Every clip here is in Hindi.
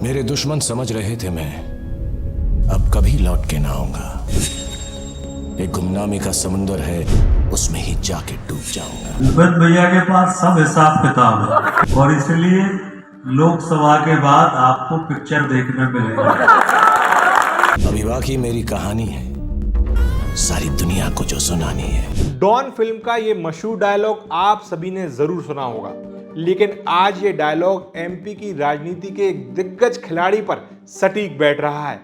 मेरे दुश्मन समझ रहे थे मैं अब कभी लौट के ना आऊंगा। एक गुमनामी का समुंदर है, उसमें ही जाके डूब जाऊंगा। भूपेंद्र भैया के पास सब हिसाब किताब है और इसलिए लोकसभा के बाद आपको पिक्चर देखने मिलेगा। अभी बाकी मेरी कहानी है, सारी दुनिया को जो सुनानी है। डॉन फिल्म का ये मशहूर डायलॉग आप सभी ने जरूर सुना होगा, लेकिन आज ये डायलॉग एमपी की राजनीति के एक दिग्गज खिलाड़ी पर सटीक बैठ रहा है।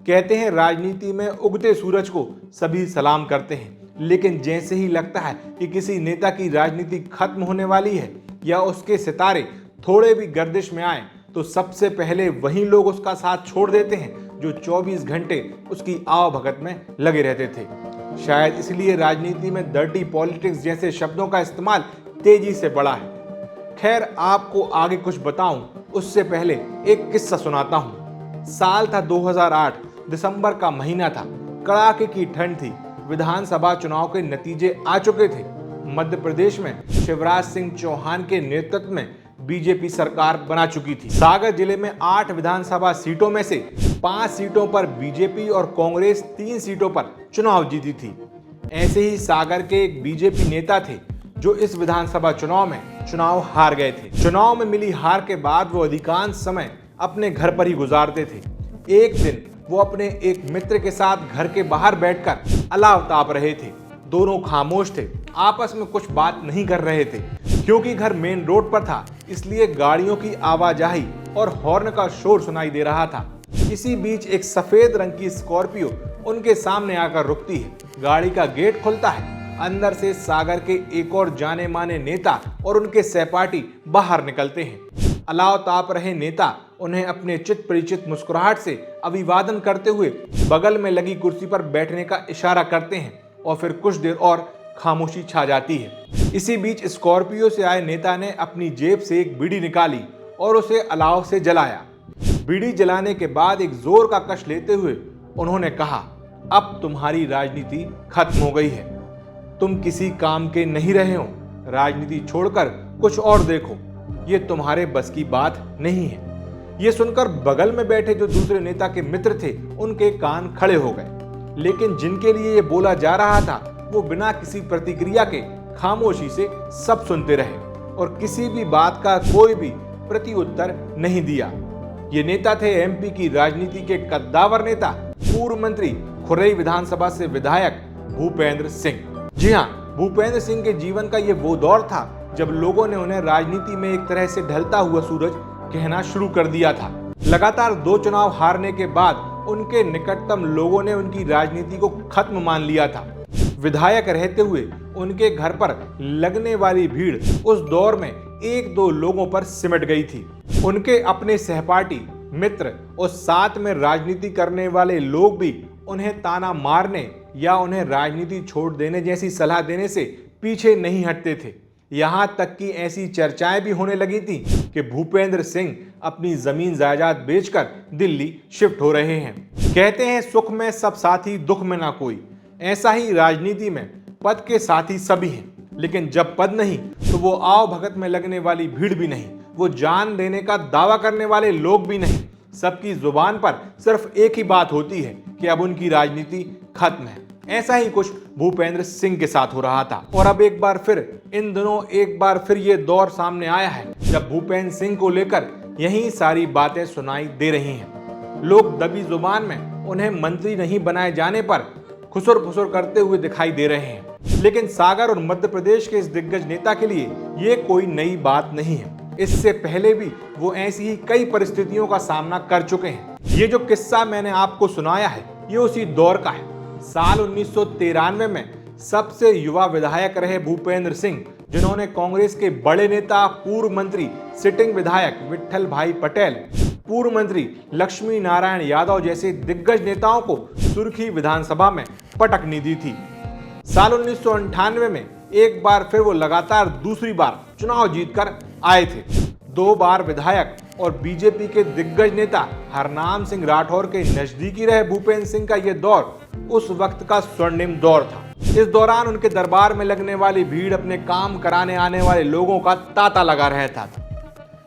कहते हैं राजनीति में उगते सूरज को सभी सलाम करते हैं, लेकिन जैसे ही लगता है कि किसी नेता की राजनीति खत्म होने वाली है या उसके सितारे थोड़े भी गर्दिश में आए तो सबसे पहले वही लोग उसका साथ छोड़ देते हैं जो 24 घंटे उसकी आवभगत में लगे रहते थे। शायद इसलिए राजनीति में डर्टी पॉलिटिक्स जैसे शब्दों का इस्तेमाल तेजी से बढ़ा है। खैर, आपको आगे कुछ बताऊं उससे पहले एक किस्सा सुनाता हूं। साल था 2008, दिसंबर का महीना था। कड़ाके की ठंड थी। विधानसभा चुनाव के नतीजे आ चुके थे। मध्य प्रदेश में शिवराज सिंह चौहान के नेतृत्व में बीजेपी सरकार बना चुकी थी। सागर जिले में 8 विधानसभा सीटों में से 5 सीटों पर बीजेपी और कांग्रेस 3 सीटों पर चुनाव जीती थी। ऐसे ही सागर के एक बीजेपी नेता थे जो इस विधानसभा चुनाव में चुनाव हार गए थे। चुनाव में मिली हार के बाद वो अधिकांश समय अपने घर पर ही गुजारते थे। एक दिन वो अपने एक मित्र के साथ घर के बाहर बैठकर अलाव ताप रहे थे। दोनों खामोश थे, आपस में कुछ बात नहीं कर रहे थे। क्योंकि घर मेन रोड पर था, इसलिए गाड़ियों की आवाजाही और हॉर्न का शोर सुनाई दे रहा था। इसी बीच एक सफेद रंग की स्कॉर्पियो उनके सामने आकर रुकती है। गाड़ी का गेट खुलता है। अंदर से सागर के एक और जाने माने नेता और उनके सहपाठी बाहर निकलते हैं। अलाव ताप रहे नेता उन्हें अपने चित परिचित मुस्कुराहट से अभिवादन करते हुए बगल में लगी कुर्सी पर बैठने का इशारा करते हैं और फिर कुछ देर और खामोशी छा जाती है। इसी बीच स्कॉर्पियो से आए नेता ने अपनी जेब से एक बीड़ी निकाली और उसे अलाव से जलाया। बीड़ी जलाने के बाद एक जोर का कश लेते हुए उन्होंने कहा, अब तुम्हारी राजनीति खत्म हो गई है। तुम किसी काम के नहीं रहे हो। राजनीति छोड़कर कुछ और देखो। ये तुम्हारे बस की बात नहीं है। ये सुनकर बगल में बैठे जो दूसरे नेता के मित्र थे उनके कान खड़े हो गए, लेकिन जिनके लिए ये बोला जा रहा था वो बिना किसी प्रतिक्रिया के खामोशी से सब सुनते रहे और किसी भी बात का कोई भी प्रति उत्तर नहीं दिया। ये नेता थे एमपी की राजनीति के कद्दावर नेता, पूर्व मंत्री खुरई विधानसभा से विधायक भूपेंद्र सिंह। जी हाँ, भूपेंद्र सिंह के जीवन का ये वो दौर था जब लोगों ने उन्हें राजनीति में एक तरह से ढलता हुआ सूरज कहना शुरू कर दिया था। लगातार 2 चुनाव हारने के बाद उनके निकटतम लोगों ने उनकी राजनीति को खत्म मान लिया था। विधायक रहते हुए उनके घर पर लगने वाली भीड़ उस दौर में 1-2 लोगों पर सिमट गई थी। उनके अपने सहपाठी, मित्र और साथ में राजनीति करने वाले लोग भी उन्हें ताना मारने या उन्हें राजनीति छोड़ देने जैसी सलाह देने से पीछे नहीं हटते थे। यहाँ तक कि ऐसी चर्चाएं भी होने लगी थी कि भूपेंद्र सिंह अपनी जमीन जायदाद बेचकर दिल्ली शिफ्ट हो रहे हैं। कहते हैं सुख में सब साथी, दुख में ना कोई। ऐसा ही राजनीति में पद के साथी सभी हैं, लेकिन जब पद नहीं तो वो आव भगत में लगने वाली भीड़ भी नहीं, वो जान देने का दावा करने वाले लोग भी नहीं। सबकी जुबान पर सिर्फ एक ही बात होती है कि अब उनकी राजनीति खत्म है। ऐसा ही कुछ भूपेंद्र सिंह के साथ हो रहा था और अब एक बार फिर इन दिनों एक बार फिर ये दौर सामने आया है जब भूपेंद्र सिंह को लेकर यही सारी बातें सुनाई दे रही हैं। लोग दबी जुबान में उन्हें मंत्री नहीं बनाए जाने पर खुसुर फुसुर करते हुए दिखाई दे रहे हैं, लेकिन सागर और मध्य प्रदेश के इस दिग्गज नेता के लिए ये कोई नई बात नहीं है। इससे पहले भी वो ऐसी ही कई परिस्थितियों का सामना कर चुके हैं। ये जो किस्सा मैंने आपको सुनाया है ये उसी दौर का है। साल 1993 में सबसे युवा विधायक रहे भूपेंद्र सिंह, जिन्होंने कांग्रेस के बड़े नेता, पूर्व मंत्री, सिटिंग विधायक विट्ठल भाई पटेल, पूर्व मंत्री लक्ष्मी नारायण यादव जैसे दिग्गज नेताओं को सुर्खी विधानसभा में पटकनी दी थी। साल 1998 में एक बार फिर वो लगातार दूसरी बार चुनाव जीतकर आए थे। 2 बार विधायक और बीजेपी के दिग्गज नेता हरनाम सिंह राठौर के नजदीकी रहे भूपेंद्र सिंह का यह दौर उस वक्त का स्वर्णिम दौर था। इस दौरान उनके दरबार में लगने वाली भीड़ अपने काम कराने आने वाले लोगों का तांता लगा रहता था।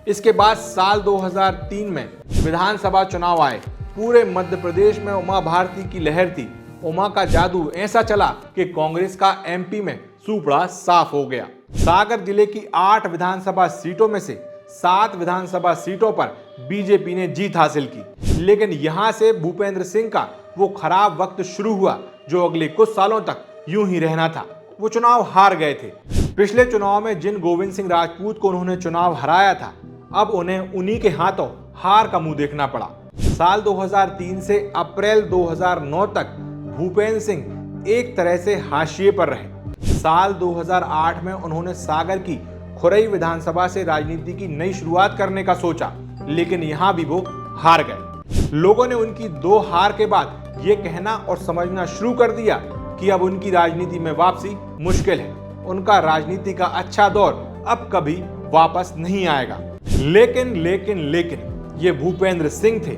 इसके बाद साल 2003 में विधानसभा चुनाव आए। पूरे मध्य प्रदेश में उमा भारती की लहर थी। उमा का जादू ऐसा चला कि कांग्रेस का एमपी में सूपड़ा साफ हो गया। सागर जिले की 8 विधानसभा सीटों में से 7 विधानसभा सीटों पर बीजेपी ने जीत हासिल की, लेकिन यहां से भूपेंद्र सिंह का वो खराब वक्त शुरू हुआ जो अगले कुछ सालों तक यूं ही रहना था। वो चुनाव हार गए थे। पिछले चुनाव में जिन गोविंद सिंह राजपूत को उन्होंने चुनाव हराया था, अब उन्हें उन्हीं के हाथों हार का मुंह देखना पड़ा। साल 2003 से अप्रैल 2009 तक भूपेंद्र सिंह एक तरह से हाशिए पर रहे। साल 2008 में उन्होंने सागर की खुरई विधानसभा से राजनीति की नई शुरुआत करने का सोचा, लेकिन यहां भी वो हार गए। लोगों ने उनकी 2 हार के बाद ये कहना और समझना शुरू कर दिया कि अब उनकी राजनीति में वापसी मुश्किल है। उनका राजनीति का अच्छा दौर अब कभी वापस नहीं आएगा। लेकिन ये भूपेंद्र सिंह थे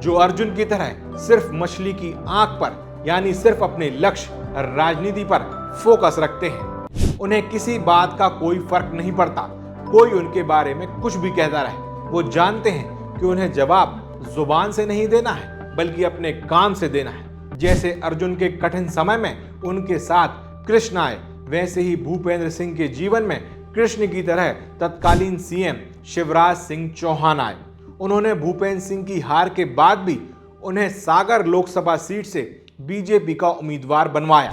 जो अर्जुन की तरह सिर्फ मछली की आंख पर, यानी सिर्फ अपने लक्ष्य राजनीति पर फोकस रखते हैं। उन्हें किसी बात का कोई फर्क नहीं पड़ता, कोई उनके बारे में कुछ भी कहता रहे। वो जानते हैं कि उन्हें जवाब जुबान से नहीं देना है, बल्कि अपने काम से देना है। जैसे अर्जुन के कठिन समय में उनके साथ कृष्ण आए, वैसे ही भूपेंद्र सिंह के जीवन में कृष्ण की तरह तत्कालीन सीएम शिवराज सिंह चौहान आए। उन्होंने भूपेंद्र सिंह की हार के बाद भी उन्हें सागर लोकसभा सीट से बीजेपी का उम्मीदवार बनवाया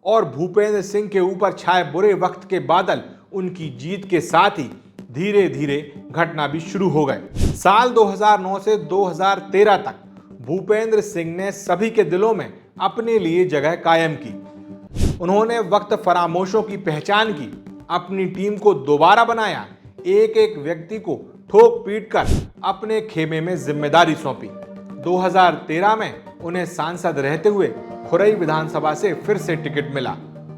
और भूपेंद्र सिंह के ऊपर छाए बुरे वक्त के बादल उनकी जीत के साथ ही धीरे धीरे घटना भी शुरू हो गए। साल 2009 से 2013 तक भूपेंद्र सिंह ने सभी के दिलों में अपने लिए जगह कायम की। उन्होंने वक्त फरामोशों की पहचान की, अपनी टीम को दोबारा बनाया, एक एक व्यक्ति को ठोक पीट कर अपने खेमे में जिम्मेदारी सौंपी। 2013 में उन्हें सांसद रहते हुए खुरई विधानसभा से फिर से टिकट मिला।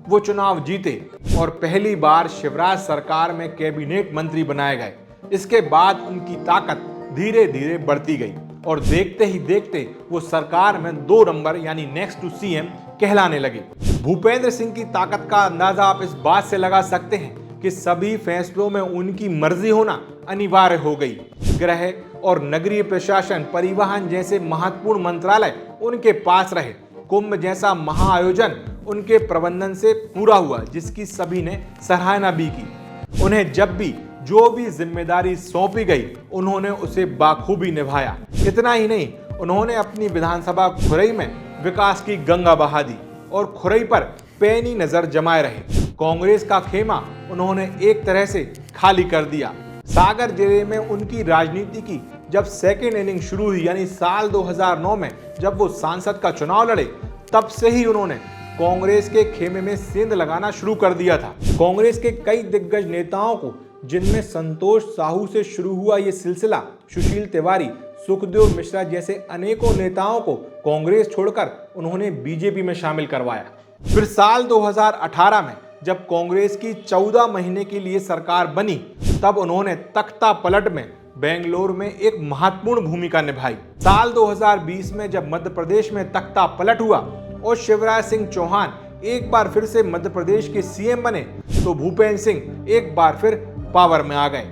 वो चुनाव जीते और पहली बार शिवराज सरकार में कैबिनेट मंत्री बनाए गए। इसके बाद उनकी ताकत धीरे धीरे बढ़ती गई और देखते ही देखते वो सरकार में 2 नंबर यानी नेक्स्ट टू सीएम कहलाने लगे। भूपेंद्र सिंह की ताकत का अंदाजा आप इस बात से लगा सकते हैं कि सभी फैसलों में उनकी मर्जी होना अनिवार्य हो गई। गृह और नगरीय प्रशासन, परिवहन जैसे महत्वपूर्ण मंत्रालय उनके पास रहे। कुंभ जैसा महाआयोजन उनके प्रबंधन से पूरा हुआ, जिसकी सभी ने सराहना भी की। उन्हें जब भी जो भी जिम्मेदारी सौंपी गई, उन्होंने उसे बाखूबी निभाया। इतना ही नहीं, उन्होंने अपनी विधानसभा खुरई में विकास की गंगा बहा दी और खुरई पर पैनी नजर जमाए रहे। कांग्रेस का खेमा उन्होंने एक तरह से खाली कर दिया। सागर जिले में उनकी राजनीति की जब सेकेंड इनिंग शुरू हुई, यानी साल 2009 में जब वो सांसद का चुनाव लड़े, तब से ही उन्होंने कांग्रेस के खेमे में सेंध लगाना शुरू कर दिया था। कांग्रेस के कई दिग्गज नेताओं को, जिनमें संतोष साहू से शुरू हुआ ये सिलसिला, सुशील तिवारी, सुखदेव मिश्रा जैसे अनेकों नेताओं को कांग्रेस छोड़कर उन्होंने बीजेपी में शामिल करवाया। फिर साल 2018 में जब कांग्रेस की 14 महीने के लिए सरकार बनी, तब उन्होंने तख्ता पलट में बेंगलोर में एक महत्वपूर्ण भूमिका निभाई। साल 2020 में जब मध्य प्रदेश में तख्ता पलट हुआ और शिवराज सिंह चौहान एक बार फिर से मध्य प्रदेश के सीएम बने, तो भूपेंद्र सिंह एक बार फिर पावर में आ गए।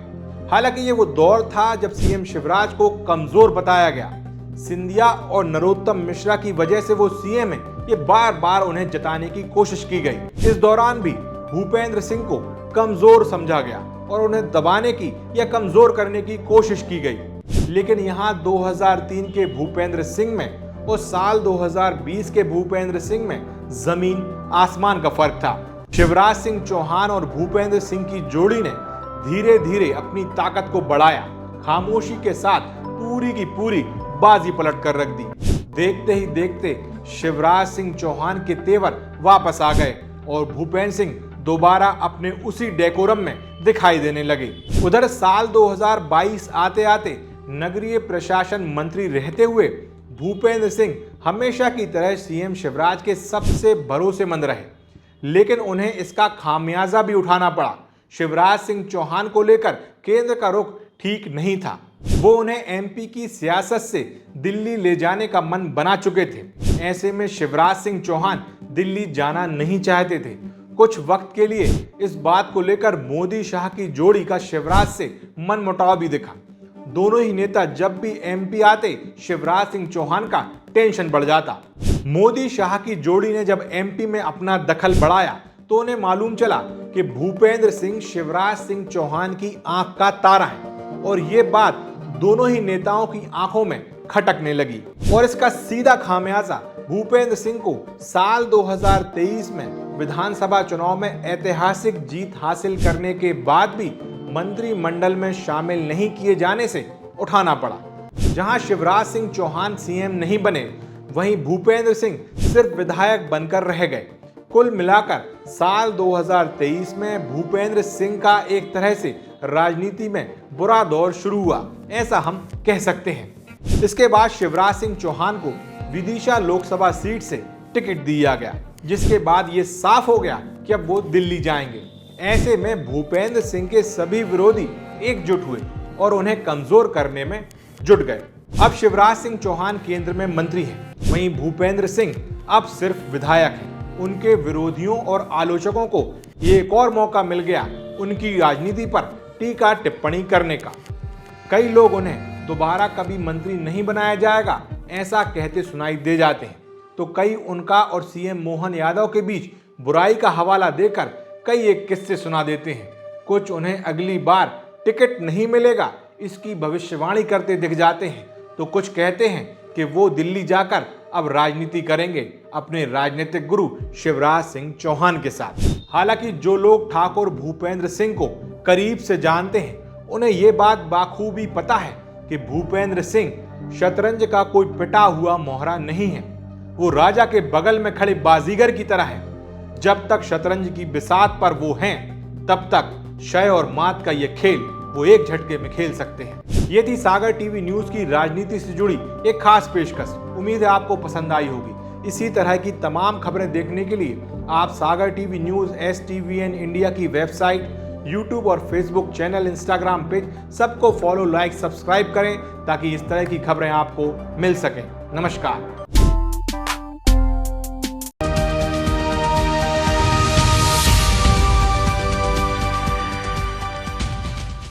हालांकि ये वो दौर था जब सीएम शिवराज को कमजोर बताया गया। सिंधिया और नरोत्तम मिश्रा की वजह से वो सीएम है, ये बार बार उन्हें जताने की कोशिश की गई। इस दौरान भी भूपेंद्र सिंह को कमजोर समझा गया और उन्हें दबाने की या कमजोर करने की कोशिश की गई। लेकिन यहाँ 2003 के भूपेंद्र सिंह में और साल 2020 के भूपेंद्र सिंह में जमीन आसमान का फर्क था। शिवराज सिंह चौहान और भूपेंद्र सिंह की जोड़ी ने धीरे धीरे अपनी ताकत को बढ़ाया, खामोशी के साथ पूरी की पूरी बाजी पलट कर रख दी। देखते ही देखते शिवराज सिंह चौहान के तेवर वापस आ गए और भूपेंद्र सिंह दोबारा अपने उसी डेकोरम में दिखाई देने लगे। उधर साल 2022 आते आते नगरीय प्रशासन मंत्री रहते हुए भूपेंद्र सिंह हमेशा की तरह सीएम शिवराज के सबसे भरोसेमंद रहे, लेकिन उन्हें इसका खामियाजा भी उठाना पड़ा। शिवराज सिंह चौहान को लेकर केंद्र का रुख ठीक नहीं था। वो उन्हें एमपी की सियासत से दिल्ली ले जाने का मन बना चुके थे। ऐसे में शिवराज सिंह चौहान दिल्ली जाना नहीं चाहते थे। कुछ वक्त के लिए इस बात को लेकर मोदी शाह की जोड़ी का शिवराज से मनमुटाव भी दिखा। दोनों ही नेता जब भी एमपी आते, शिवराज सिंह चौहान का टेंशन बढ़ जाता। मोदी शाह की जोड़ी ने जब एमपी में अपना दखल बढ़ाया तो उन्हें मालूम चला कि भूपेंद्र सिंह शिवराज सिंह चौहान की आंख का तारा है और ये बात दोनों ही नेताओं की आंखों में खटकने लगी। और इसका सीधा खामियाजा भूपेंद्र सिंह को साल 2023 में विधानसभा चुनाव में ऐतिहासिक जीत हासिल करने के बाद भी मंत्रिमंडल में शामिल नहीं किए जाने से उठाना पड़ा। जहां शिवराज सिंह चौहान सीएम नहीं बने, वहीं भूपेंद्र सिंह सिर्फ विधायक बनकर रह गए। कुल मिलाकर साल 2023 में भूपेंद्र सिंह का एक तरह से राजनीति में बुरा दौर शुरू हुआ, ऐसा हम कह सकते हैं। इसके बाद शिवराज सिंह चौहान को विदिशा लोकसभा सीट से टिकट दिया गया, जिसके बाद ये साफ हो गया कि अब वो दिल्ली जाएंगे। ऐसे में भूपेंद्र सिंह के सभी विरोधी एकजुट हुए और उन्हें कमजोर करने में जुट गए। अब शिवराज सिंह चौहान केंद्र में मंत्री हैं, वहीं भूपेंद्र सिंह अब सिर्फ विधायक हैं। उनके विरोधियों और आलोचकों को एक और मौका मिल गया उनकी राजनीति पर टीका टिप्पणी करने का। कई लोग उन्हें दोबारा कभी मंत्री नहीं बनाया जाएगा ऐसा कहते सुनाई दे जाते हैं, तो कई उनका और सीएम मोहन यादव के बीच बुराई का हवाला देकर कई एक किस्से सुना देते हैं। कुछ उन्हें अगली बार टिकट नहीं मिलेगा इसकी भविष्यवाणी करते दिख जाते हैं, तो कुछ कहते हैं कि वो दिल्ली जाकर अब राजनीति करेंगे अपने राजनीतिक गुरु शिवराज सिंह चौहान के साथ। हालांकि जो लोग ठाकुर भूपेंद्र सिंह को करीब से जानते हैं, उन्हें ये बात बाखूबी पता है कि भूपेंद्र सिंह शतरंज का कोई पिटा हुआ मोहरा नहीं है। वो राजा के बगल में खड़े बाजीगर की तरह है। जब तक शतरंज की बिसात पर वो हैं, तब तक शय और मात का ये खेल वो एक झटके में खेल सकते हैं। ये थी सागर टीवी न्यूज की राजनीति से जुड़ी एक खास पेशकश। उम्मीद है आपको पसंद आई होगी। इसी तरह की तमाम खबरें देखने के लिए आप सागर टीवी न्यूज, STVN इंडिया की वेबसाइट, YouTube और Facebook चैनल, इंस्टाग्राम पेज सबको फॉलो, लाइक, सब्सक्राइब करें ताकि इस तरह की खबरें आपको मिल सकें। नमस्कार।